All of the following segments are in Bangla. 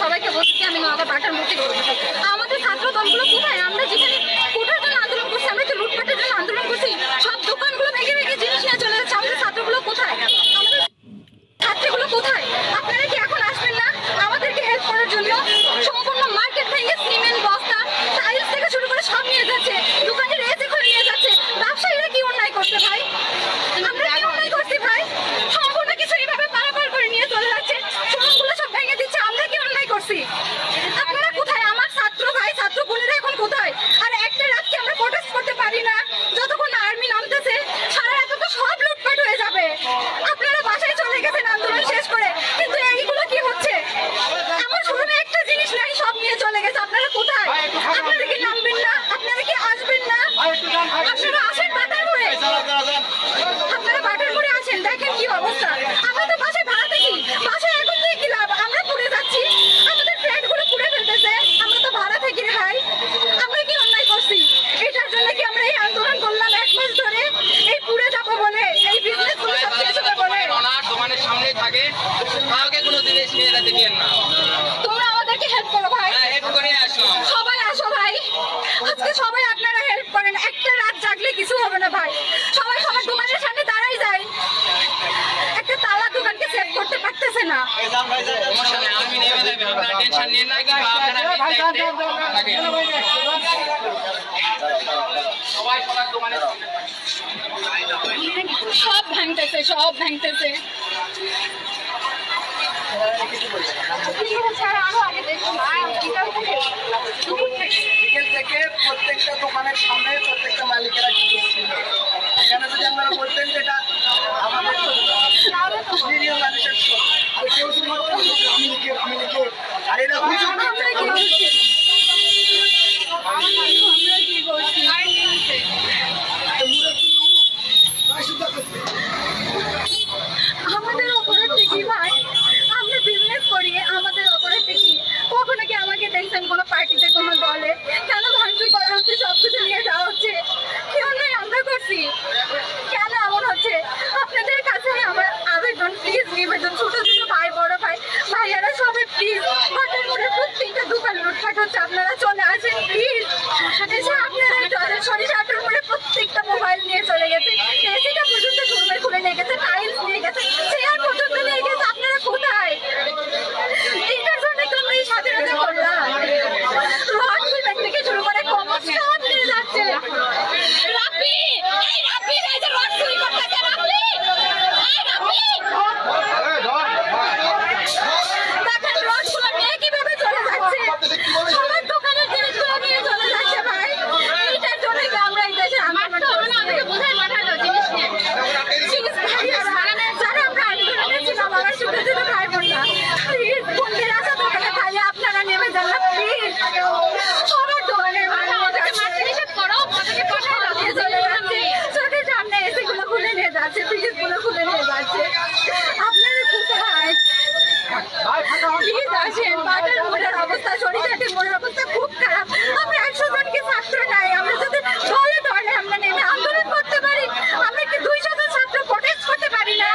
সবাইকে বলছি আমি নওগাঁ বাটার মুক্তি করবো। আমাদের ছাত্র দলগুলো কোথায়? আমরা যেখানে কোটার জন্য আন্দোলন করছি, আমরা যে লুটপাটের জন্য আন্দোলন করছি, সব দোকানগুলো ভেঙে ভেঙে জিনিস নিয়ে চলে যাচ্ছে। আমাদের ছাত্রগুলো কোথায়? আমাদের ছাত্রগুলো কোথায়? আপনারা কি এখন আসবেন না আমাদেরকে হেল্প করার জন্য? সম্পূর্ণ মার্কেট ভেঙে সিমেন্ট বস্তা টাইলস থেকে শুরু করে সব নিয়ে যাচ্ছে, দোকানের এসে করে নিয়ে যাচ্ছে। ব্যবসায়ীরা কি অন্যায় করছে ভাই? আমরা কি অন্যায় করছি ভাই? সম্পূর্ণ কিছু এইভাবে পারাপার করে নিয়ে চলে যাচ্ছে, শোরুমগুলো সব ভেঙে দিচ্ছে। আমরা কি অন্যায় করছি? আপনারা কোথায়? আমার ছাত্র ভাই ছাত্র বোনেরা এখন কোথায়? আর একটা রাতকে আমরা প্রোটেস্ট করতে পারি না যতক্ষণ না আর্মি নামতেছে। সারা রাত তো সব লুটপাট হয়ে যাবে। আপনারা বাসায় চলে গেছেন আন্দোলন শেষ করে, কিন্তু এইগুলো কি হচ্ছে? আমার শোরুমে একটা জিনিস নাই, সব নিয়ে চলে গেছে। আপনারা কোথায়? আপনারা কি নামবেন না? আপনারা কি আসবেন না? আপনারা আসেন বাটার মোড়ে, আপনারা বাটার মোড়ে আসেন, দেখেন কি অবস্থা। আমরা তো বাসায় ভাড়া থাকি, বাসায় এখন থেকে কি লাভ? আমরা পুড়ে যাচ্ছি, আমাদের ফ্ল্যাটগুলো পুড়ে ফেলতেছে। আমরা তো ভাড়া থাকি রে ভাই। আমরা কি অন্যায় করছি? এটার জন্য কি আমরা এই আন্দোলন করলাম 1 মাস ধরে? এই পুড়ে যাবো বলে, এই বিজনেসগুলো সব শেষ হবে বলে? দোকানের সামনে থাকে, কাউকে কোনো জিনিস নিয়ে যেতে দিয়েন না। তোমরা আমাদেরকে হেল্প করো ভাই, হেল্প করে আসলাম। সবাই আসো ভাই, আজকে সবাই আপনারা হেল্প করেন। একটা রাত জাগলে কিছু হবে না ভাই। সবাই সবার দোকানের সামনে দাঁড়াই যায়, একটা তালা দোকানকে সেভ করতে পারতেছে না। সমস্যা নেই, আমি নেমে যাবে, আপনারা টেনশন নিয়ে না, কিংবা আপনারা থাকেন। সবাই সবার দোকানে সব ভাঙতেছে, সব ভাঙতেছে। আরো আগে দেখুন বিকেল থেকে প্রত্যেকটা দোকানের সামনে প্রত্যেকটা মালিকেরা কি করছিল। এখানে যদি আপনারা বলতেন যে এটা আমাদের নিরীহ মানুষের আর কেউ শুধু আমি লিখে আর এরা আমরা কি করছি? আমরা কি করছি? আমাদের অপরাধ কি ভাই? আমরা বিজনেস করি, আমাদের অপরাধ কি? কখনো কি আমাকে দেখছেন কোনো পার্টিতে, কোনো দলে? কেন ভাঙচুর করা হচ্ছে, সবকিছু নিয়ে যাওয়া হচ্ছে? কি অন্যায় আমরা করছি? কেন এমন হচ্ছে? আপনাদের কাছে আমার আবেদন, প্লিজ নিবেদন, ছোট ছোট ভাই বড় ভাই ভাইয়ারা সবাই প্লিজ, বাটার মোড়ের প্রত্যেকটা দোকান লুটপাট হচ্ছে, আপনারা চলে আসেন প্লিজ। এসে আপনারা সরিষাটার মোড়ে প্রত্যেকটা মোবাইল নিয়ে চলে গেছে, এসিটা পর্যন্ত শোরুমে খুলে নিয়ে গেছে, টাইলস নিয়ে গেছে, চেয়ার পর্যন্ত নিয়ে গেছে। আপনারা কোথায়? এইটার জন্য তো আমরা এই স্বাধীনতা করলাম। রড সিমেন্ট থেকে শুরু করে কমার্স সব নিয়ে যাচ্ছে। রাব্বি, এই রাব্বি এই যে রড চুরি করতেছে, রাব্বি, এই রাব্বি, দেখেন রডগুলো নিয়ে কিভাবে চলে যাচ্ছে, সবার দোকানের জিনিসগুলো নিয়ে চলে যাচ্ছে ভাই। এইটার জন্য কি আমরা এই দেশে আন্দোলন করছি? আমাকে বোঝায় পাঠালো জিনিস নিয়ে। প্লিজ ভাইয়ারা, যারা আমরা আন্দোলনে ছিলাম, আমার ছোট ছোট ভাই বোনরা, প্লিজ বন্ধের আসা দোকানে ভাইয়া আপনারা নেমে যান না প্লিজ। সবার দোকানের আমাদেরকে মারতে নিষেধ করো, আমাদেরকে পাঠায় দাও, নিয়ে চলে যাচ্ছে। চোখের সামনে এসিগুলো খুলে নিয়ে যাচ্ছে, ফ্রিজগুলো খুলে নিয়ে যাচ্ছে। আপনারা কোথায়? প্লিজ আসেন। বাটার মোড়ের অবস্থা, সরিষাটির মোড়ের অবস্থা খুব খারাপ। আমরা 100 জনকে ছাত্র নাই, আমরা যদি দলে দলে আমরা নেমে আন্দোলন করতে পারি, আমরা কি 200 জন ছাত্র প্রোটেস্ট করতে পারি না?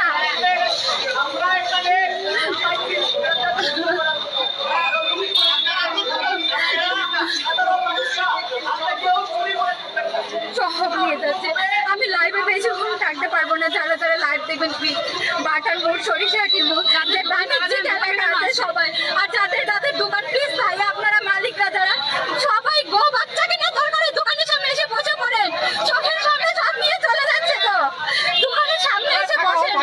সব নিয়ে যাচ্ছে। আমি লাইভে বেশিক্ষণ থাকতে পারবো না, যারা যারা লাইভ দেখবেন প্লিজ। বাটার মোড়, সরিষাটির মোড়, যে বাণিজ্যিক এলাকা আছে সবাই, আর যাদের যাদের দোকান, প্লিজ ভাইয়া আপনারা মালিকরা যারা সবাই গো বাচ্চাকে না দরকার দোকানের সামনে এসে বসে পড়েন। চোখের সামনে সব নিয়ে চলে যাচ্ছে তো, দোকানের সামনে এসে বসেন।